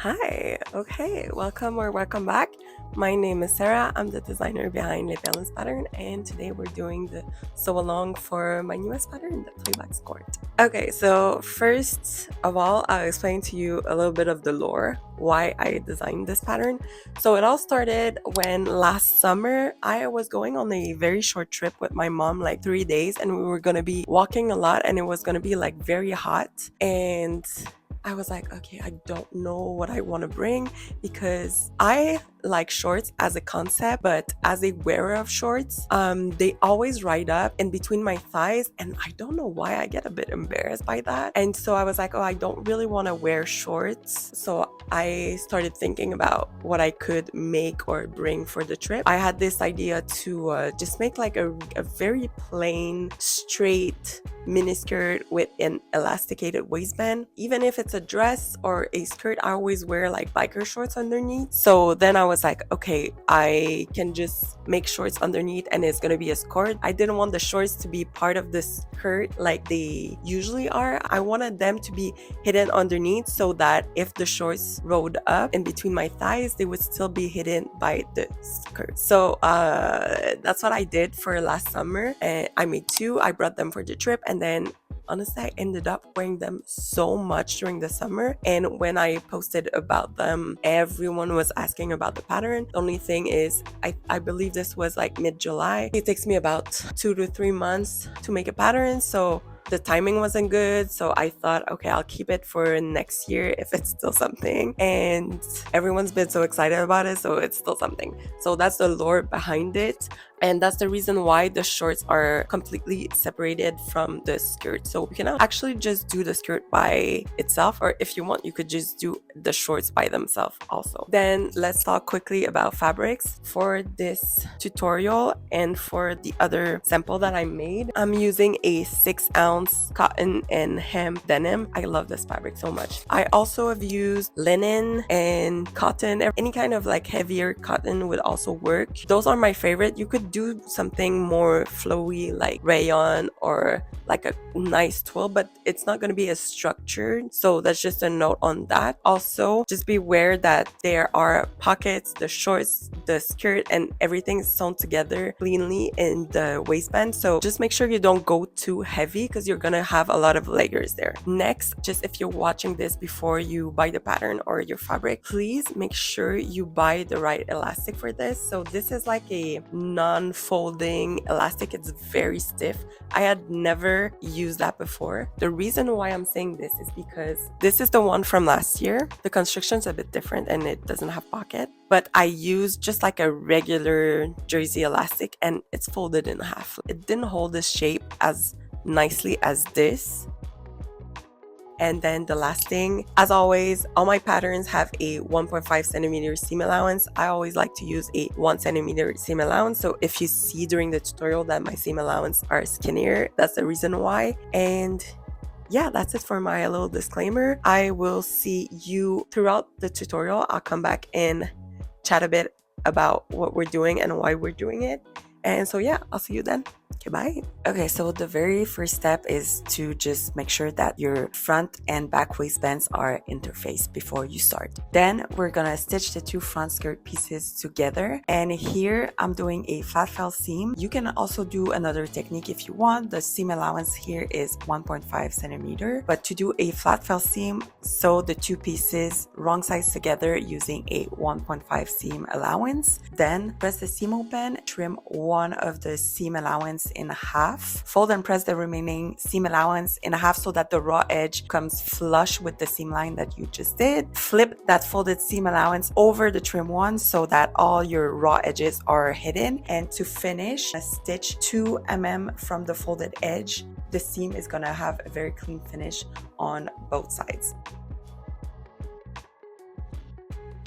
Hi, okay, welcome back. My name is Sarah. I'm the designer behind the Balance pattern, and today we're doing the sew along for my newest pattern, the Playback Skort. Okay, so first of all, I'll explain to you a little bit of the lore, why I designed this pattern. So it all started when last summer I was going on a very short trip with my mom, like 3 days, and we were gonna be walking a lot, and it was gonna be like very hot. And I was like, okay, I don't know what I want to bring because I like shorts as a concept, but as a wearer of shorts, they always ride up in between my thighs, and I don't know why I get a bit embarrassed by that. And so I was like, oh, I don't really want to wear shorts. So I started thinking about what I could make or bring for the trip. I had this idea to just make like a very plain, straight miniskirt with an elasticated waistband. Even if it's a dress or a skirt, I always wear like biker shorts underneath. So then I was like, okay, I can just make shorts underneath and it's gonna be a skirt. I didn't want the shorts to be part of the skirt like they usually are. I wanted them to be hidden underneath so that if the shorts rode up in between my thighs, they would still be hidden by the skirt. So that's what I did for last summer. And I made two. I brought them for the trip, and then honestly, I ended up wearing them so much during the summer. And when I posted about them, everyone was asking about the pattern. The only thing is, I believe this was like mid-July. It takes me about 2 to 3 months to make a pattern. So the timing wasn't good. So I thought, okay, I'll keep it for next year if it's still something. And everyone's been so excited about it. So it's still something. So that's the lore behind it. And that's the reason why the shorts are completely separated from the skirt. So we can actually just do the skirt by itself, or if you want, you could just do the shorts by themselves also. Then let's talk quickly about fabrics. For this tutorial and for the other sample that I made, I'm using a 6-ounce cotton and hemp denim. I love this fabric so much. I also have used linen and cotton. Any kind of like heavier cotton would also work. Those are my favorite. You could do something more flowy like rayon or like a nice twill, but it's not going to be as structured. So that's just a note on that. Also, just be aware that there are pockets, the shorts, the skirt, and everything is sewn together cleanly in the waistband. So just make sure you don't go too heavy because you're going to have a lot of layers there. Next, just if you're watching this before you buy the pattern or your fabric, please make sure you buy the right elastic for this. So this is like a non-folding elastic. It's very stiff. I had never used that before. The reason why I'm saying this is because this is the one from last year. The construction's a bit different and it doesn't have pocket, but I used just like a regular jersey elastic and it's folded in half. It didn't hold this shape as nicely as this. And then the last thing, as always, all my patterns have a 1.5 centimeter seam allowance. I always like to use a 1 centimeter seam allowance. So if you see during the tutorial that my seam allowance are skinnier, that's the reason why. And yeah, that's it for my little disclaimer. I will see you throughout the tutorial. I'll come back and chat a bit about what we're doing and why we're doing it. And so yeah, I'll see you then. Okay, bye. Okay, so the very first step is to just make sure that your front and back waistbands are interfaced before you start. Then we're gonna stitch the two front skirt pieces together. And here I'm doing a flat fell seam. You can also do another technique if you want. The seam allowance here is 1.5 centimeter. But to do a flat fell seam, sew the two pieces wrong sides together using a 1.5 seam allowance. Then press the seam open, trim one of the seam allowance in half, fold and press the remaining seam allowance in half so that the raw edge comes flush with the seam line that you just did. Flip that folded seam allowance over the trim one so that all your raw edges are hidden. And to finish, stitch 2 mm from the folded edge. The seam is gonna have a very clean finish on both sides.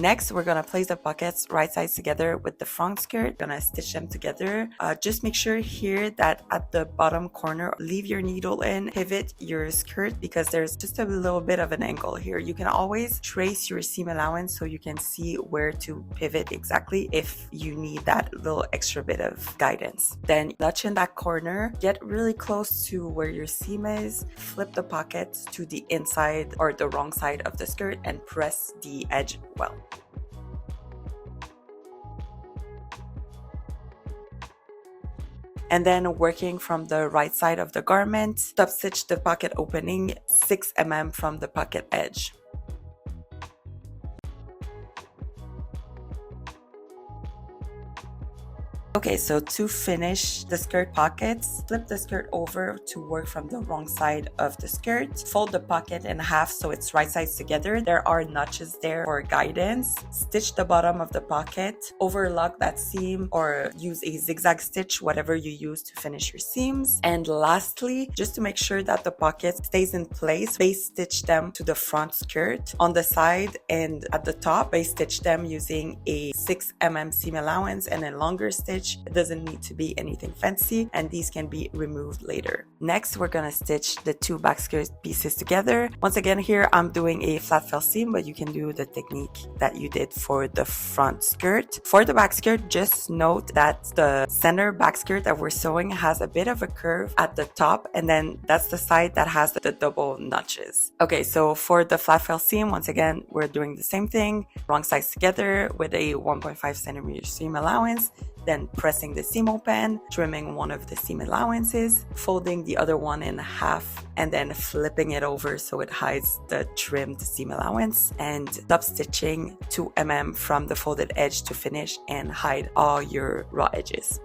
Next, we're gonna place the pockets right sides together with the front skirt. Gonna stitch them together. Just make sure here that at the bottom corner, leave your needle in, pivot your skirt because there's just a little bit of an angle here. You can always trace your seam allowance so you can see where to pivot exactly if you need that little extra bit of guidance. Then notch in that corner, get really close to where your seam is, flip the pockets to the inside or the wrong side of the skirt and press the edge well. And then working from the right side of the garment, top stitch the pocket opening 6 mm from the pocket edge. Okay, so to finish the skirt pockets, flip the skirt over to work from the wrong side of the skirt. Fold the pocket in half so it's right sides together. There are notches there for guidance. Stitch the bottom of the pocket, overlock that seam or use a zigzag stitch, whatever you use to finish your seams. And lastly, just to make sure that the pocket stays in place, base stitch them to the front skirt. On the side and at the top, base stitch them using a 6 mm seam allowance and a longer stitch. It doesn't need to be anything fancy, and these can be removed later. Next, we're gonna stitch the two back skirt pieces together. Once again, here I'm doing a flat fell seam, but you can do the technique that you did for the front skirt. For the back skirt, just note that the center back skirt that we're sewing has a bit of a curve at the top, and then that's the side that has the double notches. Okay, so for the flat fell seam, once again, we're doing the same thing, wrong sides together with a 1.5 centimeter seam allowance, then pressing the seam open, trimming one of the seam allowances, folding the other one in half, and then flipping it over so it hides the trimmed seam allowance, and top stitching 2 mm from the folded edge to finish and hide all your raw edges.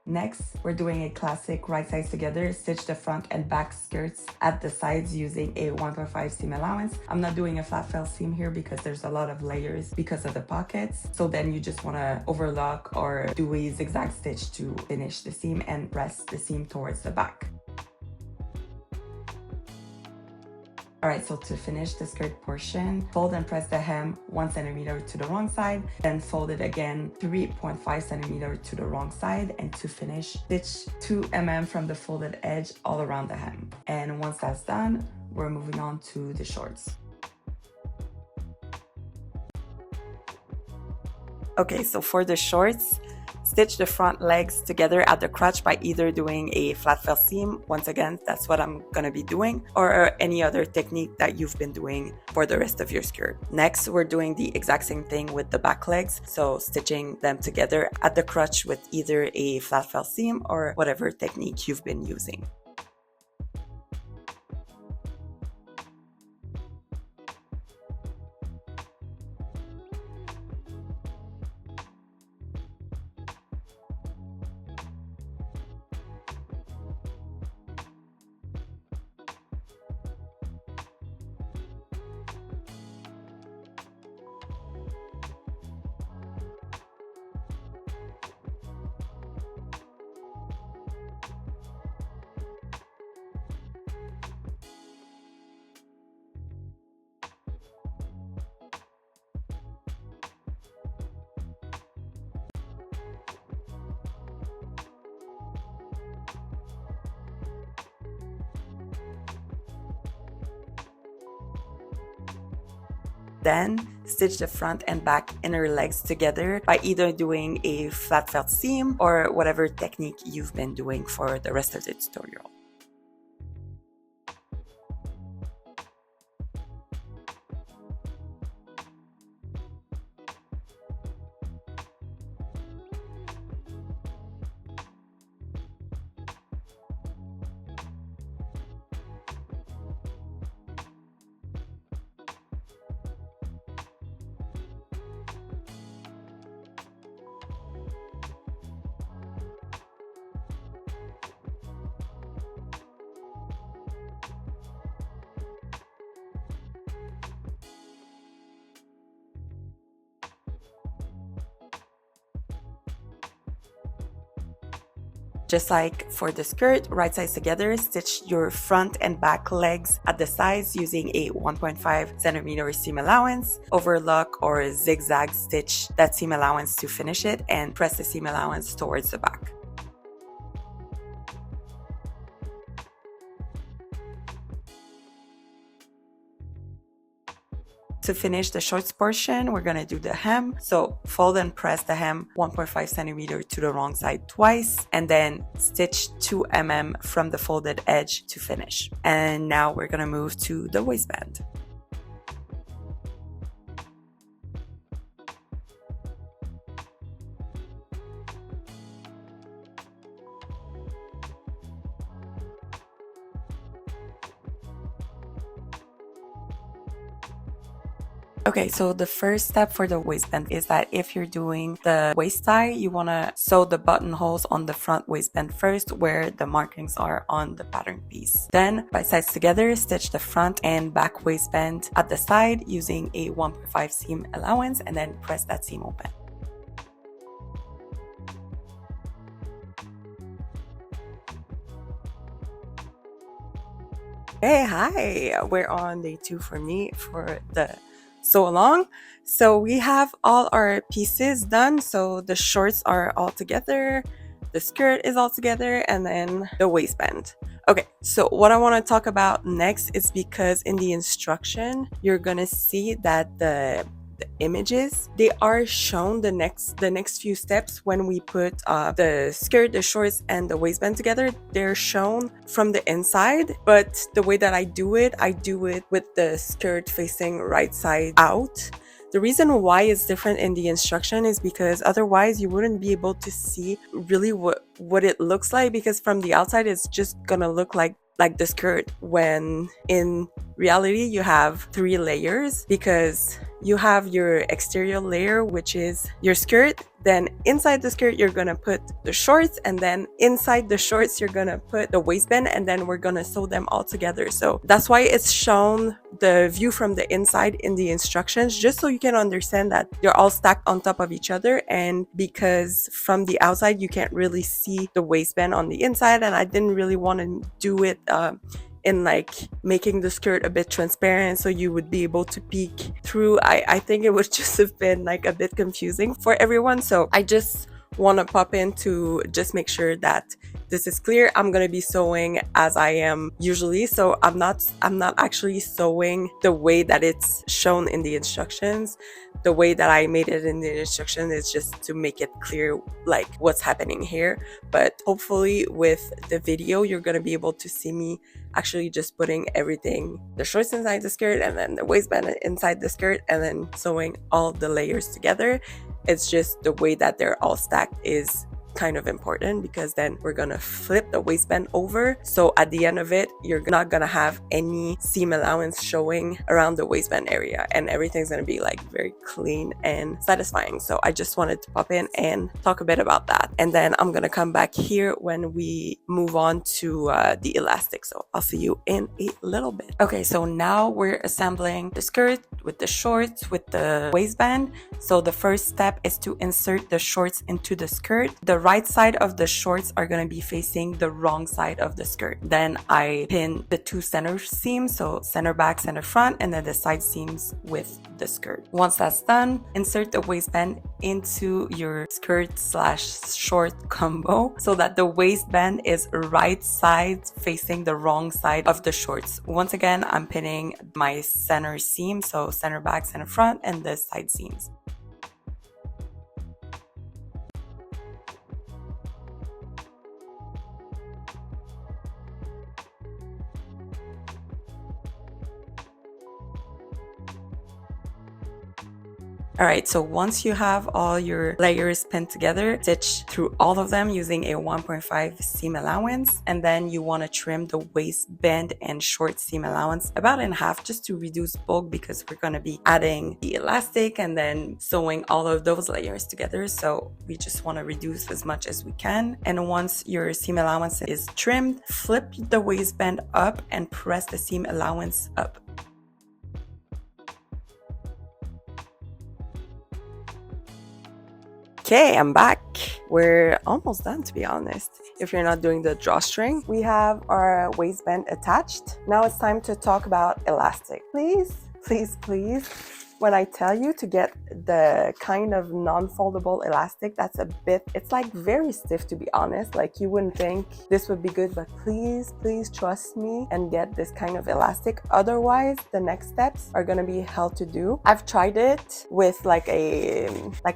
Next, we're doing a classic right sides together, stitch the front and back skirts at the sides using a 1.5 seam allowance. I'm not doing a flat fell seam here because there's a lot of layers because of the pockets. So then you just want to overlock or do a zigzag stitch to finish the seam and press the seam towards the back. Alright, so to finish the skirt portion, fold and press the hem 1 centimeter to the wrong side, then fold it again 3.5 centimeter to the wrong side, and to finish, stitch 2 mm from the folded edge all around the hem. And once that's done, we're moving on to the shorts. Okay, so for the shorts, stitch the front legs together at the crotch by either doing a flat fell seam, once again, that's what I'm gonna be doing, or any other technique that you've been doing for the rest of your skirt. Next, we're doing the exact same thing with the back legs, so stitching them together at the crotch with either a flat fell seam or whatever technique you've been using. Then stitch the front and back inner legs together by either doing a flat felt seam or whatever technique you've been doing for the rest of the tutorial. Just like for the skirt, right sides together, stitch your front and back legs at the sides using a 1.5 centimeter seam allowance. Overlock or zigzag stitch that seam allowance to finish it and press the seam allowance towards the back. To finish the shorts portion, we're gonna do the hem. So fold and press the hem 1.5 centimeter to the wrong side twice, and then stitch 2 mm from the folded edge to finish. And now we're gonna move to the waistband. Okay, so the first step for the waistband is that if you're doing the waist tie, you want to sew the buttonholes on the front waistband first where the markings are on the pattern piece. Then, by sides together, stitch the front and back waistband at the side using a 1.5 seam allowance and then press that seam open. Hey, hi! We're on day 2 for me for the sew along. So we have all our pieces done. So the shorts are all together, the skirt is all together, and then the waistband. Okay, so what I want to talk about next is because in the instruction, you're gonna see that the images, they are shown the next few steps when we put the skirt, the shorts, and the waistband together. They're shown from the inside, but the way that I do it with the skirt facing right side out. The reason why it's different in the instruction is because otherwise you wouldn't be able to see really what it looks like, because from the outside it's just gonna look like the skirt, when in reality you have 3 layers, because you have your exterior layer, which is your skirt. Then inside the skirt, you're gonna put the shorts, and then inside the shorts, you're gonna put the waistband, and then we're gonna sew them all together. So that's why it's shown the view from the inside in the instructions, just so you can understand that they're all stacked on top of each other. And because from the outside, you can't really see the waistband on the inside, and I didn't really want to do it in like making the skirt a bit transparent so you would be able to peek through. I think it would just have been like a bit confusing for everyone. So I just want to pop in to just make sure that this is clear. I'm going to be sewing as I am usually, so I'm not actually sewing the way that it's shown in the instructions. The way that I made it in the instruction is just to make it clear like what's happening here. But hopefully with the video, you're going to be able to see me actually just putting everything, the shorts inside the skirt and then the waistband inside the skirt, and then sewing all the layers together. It's just the way that they're all stacked is kind of important, because then we're gonna flip the waistband over, so at the end of it you're not gonna have any seam allowance showing around the waistband area, and everything's gonna be like very clean and satisfying. So I just wanted to pop in and talk a bit about that, and then I'm gonna come back here when we move on to the elastic. So I'll see you in a little bit. Okay, so now we're assembling the skirt with the shorts with the waistband. So the first step is to insert the shorts into the skirt. The right side of the shorts are going to be facing the wrong side of the skirt. Then I pin the 2 center seams, so center back, center front, and then the side seams with the skirt. Once that's done, insert the waistband into your skirt slash short combo so that the waistband is right side facing the wrong side of the shorts. Once again, I'm pinning my center seam, so center back, center front, and the side seams. Alright, so once you have all your layers pinned together, stitch through all of them using a 1.5 seam allowance, and then you want to trim the waistband and short seam allowance about in half just to reduce bulk, because we're going to be adding the elastic and then sewing all of those layers together. So we just want to reduce as much as we can. And once your seam allowance is trimmed, flip the waistband up and press the seam allowance up. Okay, I'm back. we're almost done, to be honest. If you're not doing the drawstring, we have our waistband attached. Now it's time to talk about elastic. Please, please, please, when I tell you to get the kind of non-foldable elastic that's it's like very stiff, to be honest. Like, you wouldn't think this would be good, but please, please trust me and get this kind of elastic. Otherwise, the next steps are gonna be hell to do. I've tried it with like a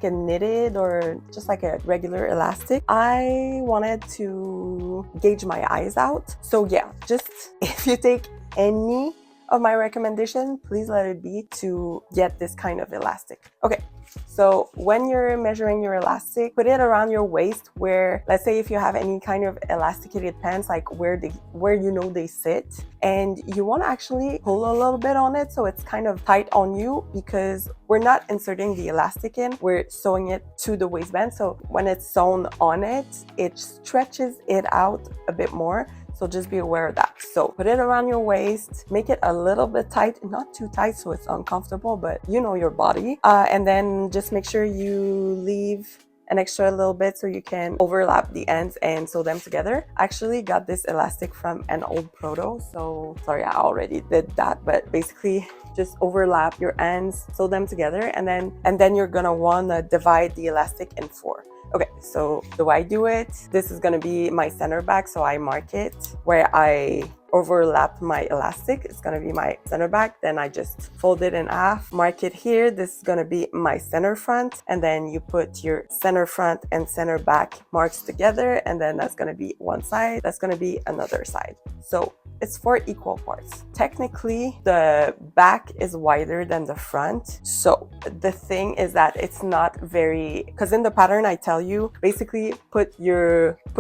knitted or just like a regular elastic. I wanted to gauge my eyes out. So yeah, just if you take any of my recommendation, please let it be to get this kind of elastic. Okay, so when you're measuring your elastic, put it around your waist where, let's say if you have any kind of elasticated pants, like where you know they sit, and you want to actually pull a little bit on it so it's kind of tight on you, because we're not inserting the elastic in, we're sewing it to the waistband. So when it's sewn on it, it stretches it out a bit more. So just be aware of that. So put it around your waist, make it a little bit tight, not too tight so it's uncomfortable, but you know your body. And then just make sure you leave an extra little bit so you can overlap the ends and sew them together. I actually got this elastic from an old proto, so sorry, I already did that, but basically just overlap your ends, sew them together, and then you're gonna want to divide the elastic in 4. Okay, so the way I do it, this is gonna be my center back, so I mark it where I overlap my elastic. It's gonna be my center back, then I just fold it in half, mark it here. This is gonna be my center front, and then you put your center front and center back marks together, and then that's gonna be one side, that's gonna be another side. So it's 4 equal parts. Technically, the back is wider than the front. So the thing is that it's not very, because in the pattern I tell you, basically put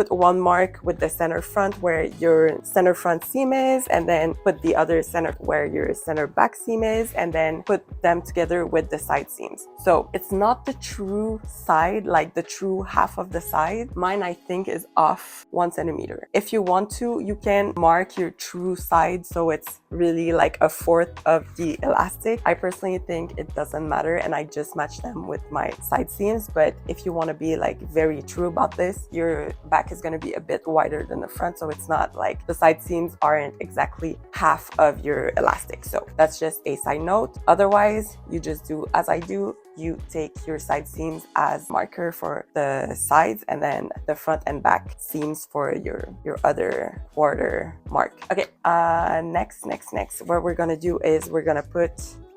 one mark with the center front where your center front seam is, and then put the other center where your center back seam is, and then put them together with the side seams. So it's not the true side, like the true half of the side. Mine, I think, is off 1 centimeter. If you want to, you can mark your true side so it's really like a 1/4 of the elastic. I personally think it doesn't matter, and I just match them with my side seams. But if you want to be like very true about this, your back is going to be a bit wider than the front, so it's not like the side seams aren't exactly half of your elastic. So that's just a side note. Otherwise, you just do as I do. You take your side seams as marker for the sides, and then the front and back seams for your other quarter mark. Okay, next, what we're gonna do is we're gonna put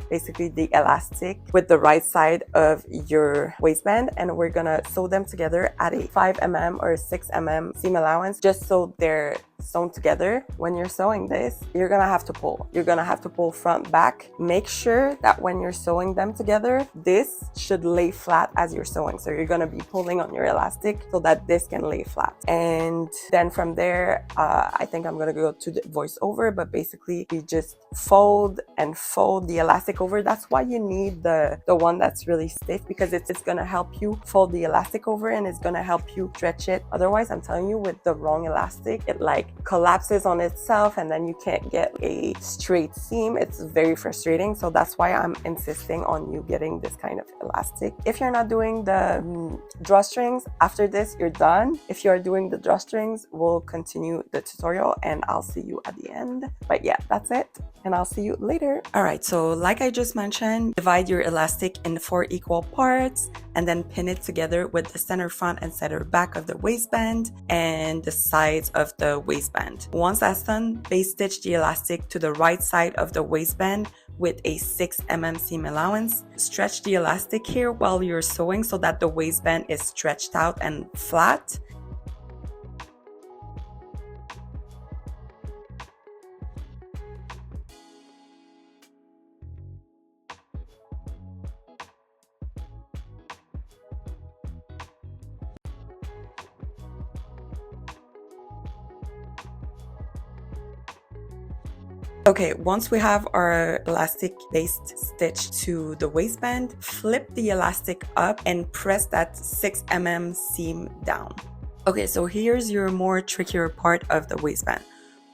basically the elastic with the right side of your waistband, and we're gonna sew them together at a 5 mm or 6 mm seam allowance, just so they're sewn together. When you're sewing this, you're gonna have to pull. You're gonna have to pull front, back. Make sure that when you're sewing them together, this should lay flat as you're sewing. So you're gonna be pulling on your elastic so that this can lay flat. And then from there, I think I'm gonna go to the voiceover, but basically you just fold and fold the elastic over. That's why you need the one that's really stiff, because it's gonna help you fold the elastic over, and it's gonna help you stretch it. Otherwise, I'm telling you, with the wrong elastic, it like collapses on itself, and then you can't get a straight seam. It's very frustrating. So that's why I'm insisting on you getting this kind of elastic. If you're not doing the drawstrings, after this you're done. If you are doing the drawstrings, we'll continue the tutorial, and I'll see you at the end. But yeah, that's it, and I'll see you later. All right, so like I just mentioned, divide your elastic in 4 equal parts, and then pin it together with the center front and center back of the waistband and the sides of the waistband. Once that's done, base stitch the elastic to the right side of the waistband with a 6 mm seam allowance. Stretch the elastic here while you're sewing so that the waistband is stretched out and flat. Okay, once we have our elastic based stitch to the waistband, flip the elastic up and press that 6 mm seam down. Okay, so here's your more trickier part of the waistband.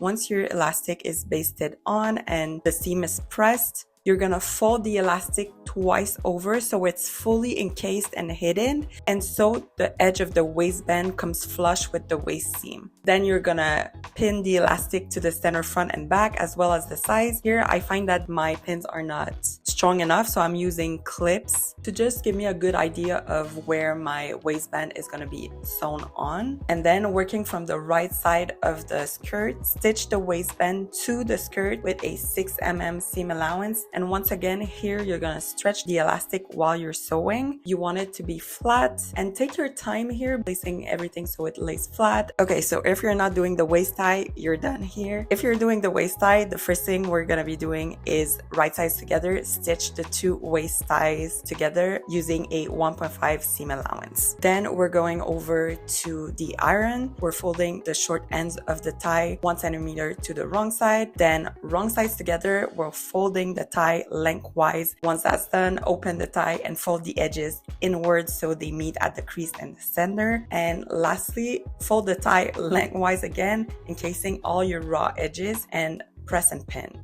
Once your elastic is basted on and the seam is pressed, you're gonna fold the elastic twice over so it's fully encased and hidden, and so the edge of the waistband comes flush with the waist seam. Then you're gonna pin the elastic to the center front and back as well as the sides. Here I find that my pins are not strong enough, so I'm using clips to just give me a good idea of where my waistband is gonna be sewn on. And then working from the right side of the skirt, stitch the waistband to the skirt with a 6 mm seam allowance. And once again, here you're gonna stretch the elastic while you're sewing. You want it to be flat, and take your time here placing everything so it lays flat. Okay, so if you're not doing the waist tie, you're done here. If you're doing the waist tie, the first thing we're gonna be doing is right sides together, stitch the two waist ties together using a 1.5 seam allowance. Then we're going over to the iron. We're folding the short ends of the tie 1 centimeter to the wrong side, then wrong sides together. We're folding the tie lengthwise. Once that's done, open the tie and fold the edges inwards so they meet at the crease and the center. And lastly, fold the tie lengthwise again, encasing all your raw edges, and press and pin.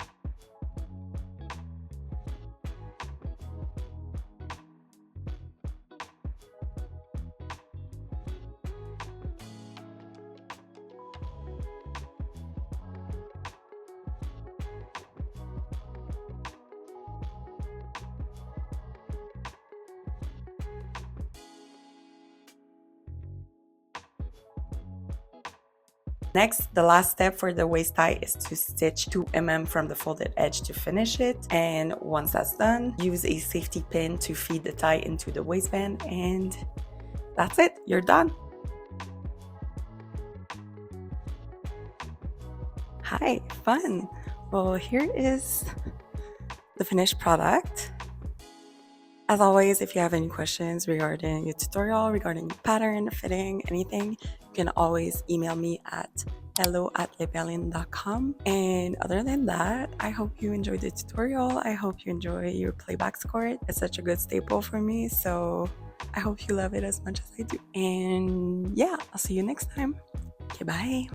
Next, the last step for the waist tie is to stitch 2 mm from the folded edge to finish it. And once that's done, use a safety pin to feed the tie into the waistband, and that's it, you're done. Hi, fun. Well, here is the finished product. As always, if you have any questions regarding the tutorial, regarding pattern, fitting, anything, you can always email me at hello@leberlin.com. And other than that, I hope you enjoyed the tutorial. I hope you enjoy your playback skirt. It's such a good staple for me, so I hope you love it as much as I do. And yeah, I'll see you next time. Okay, bye.